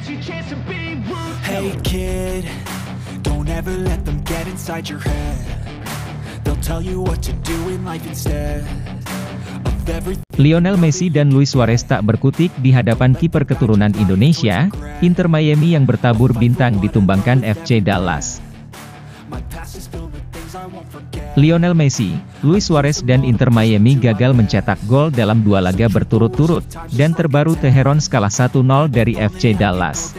Hey kid, don't ever let them get inside your head. They'll tell you what to do in life instead of everything. Lionel Messi dan Luis Suarez tak berkutik di hadapan kiper keturunan Indonesia. Inter Miami yang bertabur bintang ditumbangkan FC Dallas. Lionel Messi, Luis Suarez dan Inter Miami gagal mencetak gol dalam 2 laga berturut-turut, dan terbaru Teheran kalah 1-0 dari FC Dallas.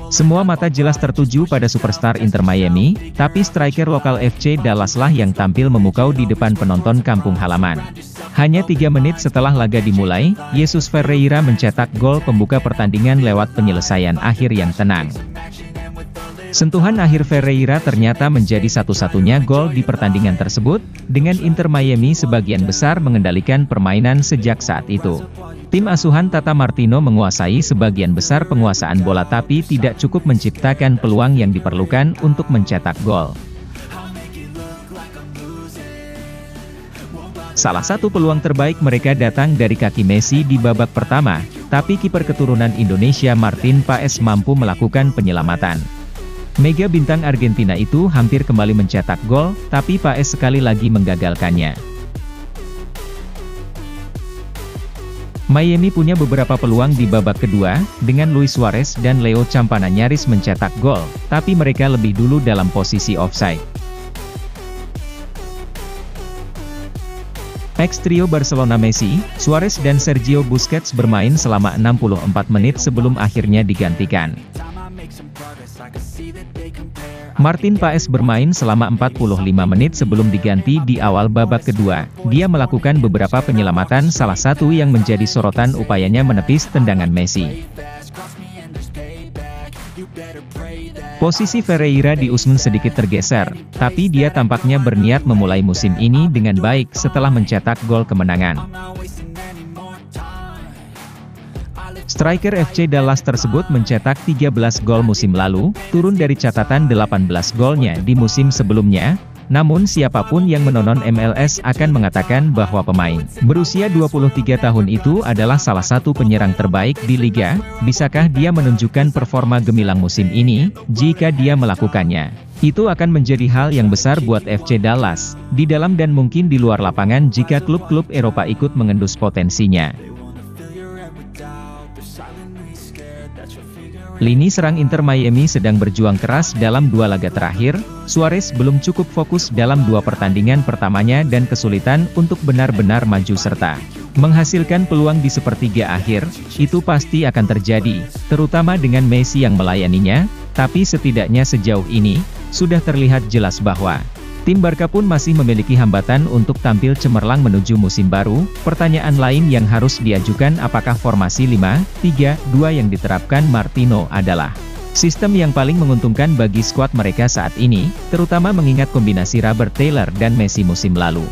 Semua mata jelas tertuju pada superstar Inter Miami, tapi striker lokal FC Dallas lah yang tampil memukau di depan penonton kampung halaman. Hanya 3 menit setelah laga dimulai, Jesus Ferreira mencetak gol pembuka pertandingan lewat penyelesaian akhir yang tenang. Sentuhan akhir Ferreira ternyata menjadi satu-satunya gol di pertandingan tersebut, dengan Inter Miami sebagian besar mengendalikan permainan sejak saat itu. Tim asuhan Tata Martino menguasai sebagian besar penguasaan bola tapi tidak cukup menciptakan peluang yang diperlukan untuk mencetak gol. Salah satu peluang terbaik mereka datang dari kaki Messi di babak pertama, tapi kiper keturunan Indonesia Martin Paes mampu melakukan penyelamatan. Mega bintang Argentina itu hampir kembali mencetak gol, tapi Paes sekali lagi menggagalkannya. Miami punya beberapa peluang di babak kedua, dengan Luis Suarez dan Leo Campana nyaris mencetak gol, tapi mereka lebih dulu dalam posisi offside. Ex-trio Barcelona Messi, Suarez dan Sergio Busquets bermain selama 64 menit sebelum akhirnya digantikan. Martin Paes bermain selama 45 menit sebelum diganti di awal babak kedua. Dia melakukan beberapa penyelamatan, salah satu yang menjadi sorotan upayanya menepis tendangan Messi. Posisi Ferreira di Usman sedikit tergeser, tapi dia tampaknya berniat memulai musim ini dengan baik setelah mencetak gol kemenangan. Striker FC Dallas tersebut mencetak 13 gol musim lalu, turun dari catatan 18 golnya di musim sebelumnya. Namun siapapun yang menonton MLS akan mengatakan bahwa pemain berusia 23 tahun itu adalah salah satu penyerang terbaik di liga. Bisakah dia menunjukkan performa gemilang musim ini? Jika dia melakukannya, itu akan menjadi hal yang besar buat FC Dallas, di dalam dan mungkin di luar lapangan jika klub-klub Eropa ikut mengendus potensinya. Lini serang Inter Miami sedang berjuang keras dalam 2 laga terakhir. Suarez belum cukup fokus dalam 2 pertandingan pertamanya dan kesulitan untuk benar-benar maju serta menghasilkan peluang di sepertiga akhir. Itu pasti akan terjadi, terutama dengan Messi yang melayaninya, tapi setidaknya sejauh ini, sudah terlihat jelas bahwa tim Barca pun masih memiliki hambatan untuk tampil cemerlang menuju musim baru. Pertanyaan lain yang harus diajukan, apakah formasi 5-3-2 yang diterapkan Martino adalah sistem yang paling menguntungkan bagi skuad mereka saat ini, terutama mengingat kombinasi Robert Taylor dan Messi musim lalu.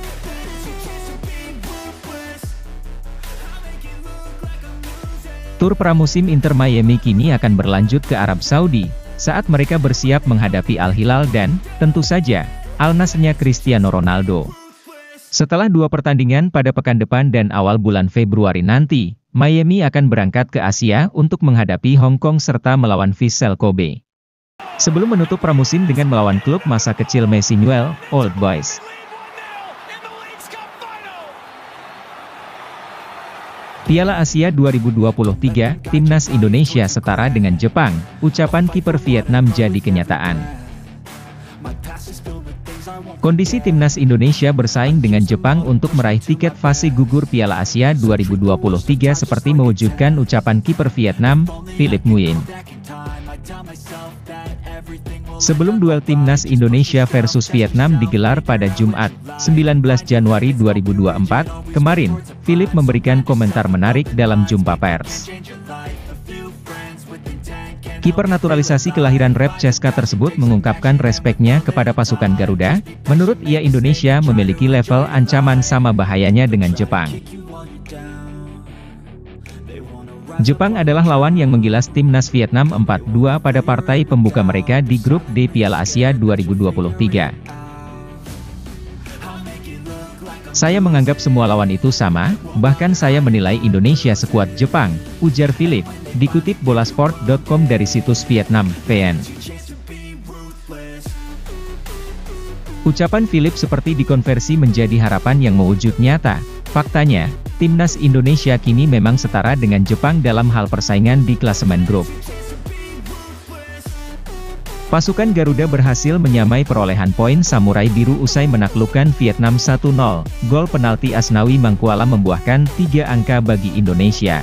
Tur pramusim Inter Miami kini akan berlanjut ke Arab Saudi, saat mereka bersiap menghadapi Al Hilal dan, tentu saja, Al Nassr-nya Cristiano Ronaldo. Setelah 2 pertandingan pada pekan depan dan awal bulan Februari nanti, Miami akan berangkat ke Asia untuk menghadapi Hong Kong serta melawan Vissel Kobe. Sebelum menutup pramusim dengan melawan klub masa kecil Messi, Newell's Old Boys. Piala Asia 2023, Timnas Indonesia setara dengan Jepang, ucapan kiper Vietnam jadi kenyataan. Kondisi Timnas Indonesia bersaing dengan Jepang untuk meraih tiket fase gugur Piala Asia 2023 seperti mewujudkan ucapan kiper Vietnam, Philip Nguyen. Sebelum duel Timnas Indonesia versus Vietnam digelar pada Jumat, 19 Januari 2024, kemarin, Philip memberikan komentar menarik dalam jumpa pers. Kiper naturalisasi kelahiran Rep CSKA tersebut mengungkapkan respeknya kepada pasukan Garuda. Menurut ia, Indonesia memiliki level ancaman sama bahayanya dengan Jepang. Jepang adalah lawan yang menggilas Timnas Vietnam 4-2 pada partai pembuka mereka di grup D Piala Asia 2023. Saya menganggap semua lawan itu sama, bahkan saya menilai Indonesia sekuat Jepang, ujar Philip, dikutip bolasport.com dari situs Vietnam, VN. Ucapan Philip seperti dikonversi menjadi harapan yang mewujud nyata. Faktanya, timnas Indonesia kini memang setara dengan Jepang dalam hal persaingan di klasemen grup. Pasukan Garuda berhasil menyamai perolehan poin Samurai Biru usai menaklukkan Vietnam 1-0. Gol penalti Asnawi Mangkualam membuahkan 3 angka bagi Indonesia.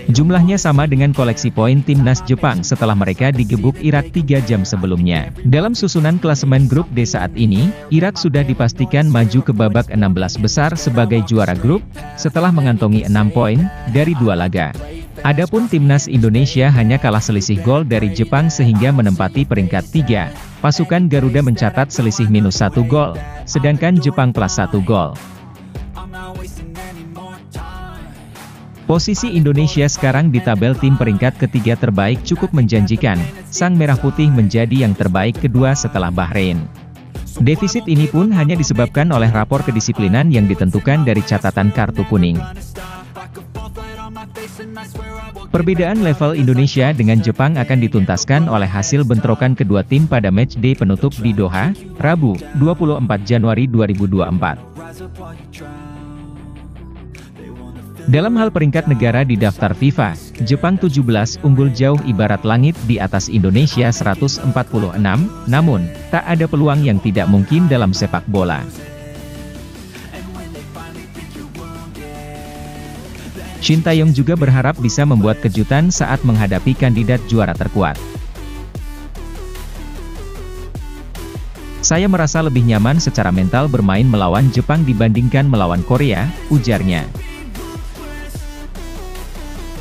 Jumlahnya sama dengan koleksi poin timnas Jepang setelah mereka digebuk Irak 3 jam sebelumnya. Dalam susunan klasemen grup D saat ini, Irak sudah dipastikan maju ke babak 16 besar sebagai juara grup, setelah mengantongi 6 poin dari 2 laga. Adapun timnas Indonesia hanya kalah selisih gol dari Jepang sehingga menempati peringkat 3. Pasukan Garuda mencatat selisih minus 1 gol, sedangkan Jepang plus 1 gol. Posisi Indonesia sekarang di tabel tim peringkat ketiga terbaik cukup menjanjikan. Sang Merah Putih menjadi yang terbaik kedua setelah Bahrain. Defisit ini pun hanya disebabkan oleh rapor kedisiplinan yang ditentukan dari catatan kartu kuning. Perbedaan level Indonesia dengan Jepang akan dituntaskan oleh hasil bentrokan kedua tim pada matchday penutup di Doha, Rabu, 24 Januari 2024. Dalam hal peringkat negara di daftar FIFA, Jepang 17 unggul jauh ibarat langit di atas Indonesia 146, namun, tak ada peluang yang tidak mungkin dalam sepak bola. Shin Tae-yong juga berharap bisa membuat kejutan saat menghadapi kandidat juara terkuat. Saya merasa lebih nyaman secara mental bermain melawan Jepang dibandingkan melawan Korea, ujarnya.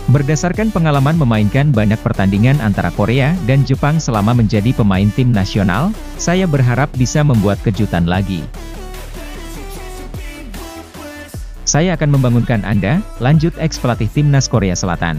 Berdasarkan pengalaman memainkan banyak pertandingan antara Korea dan Jepang selama menjadi pemain tim nasional, saya berharap bisa membuat kejutan lagi. Saya akan membangunkan Anda, lanjut ex-pelatih timnas Korea Selatan.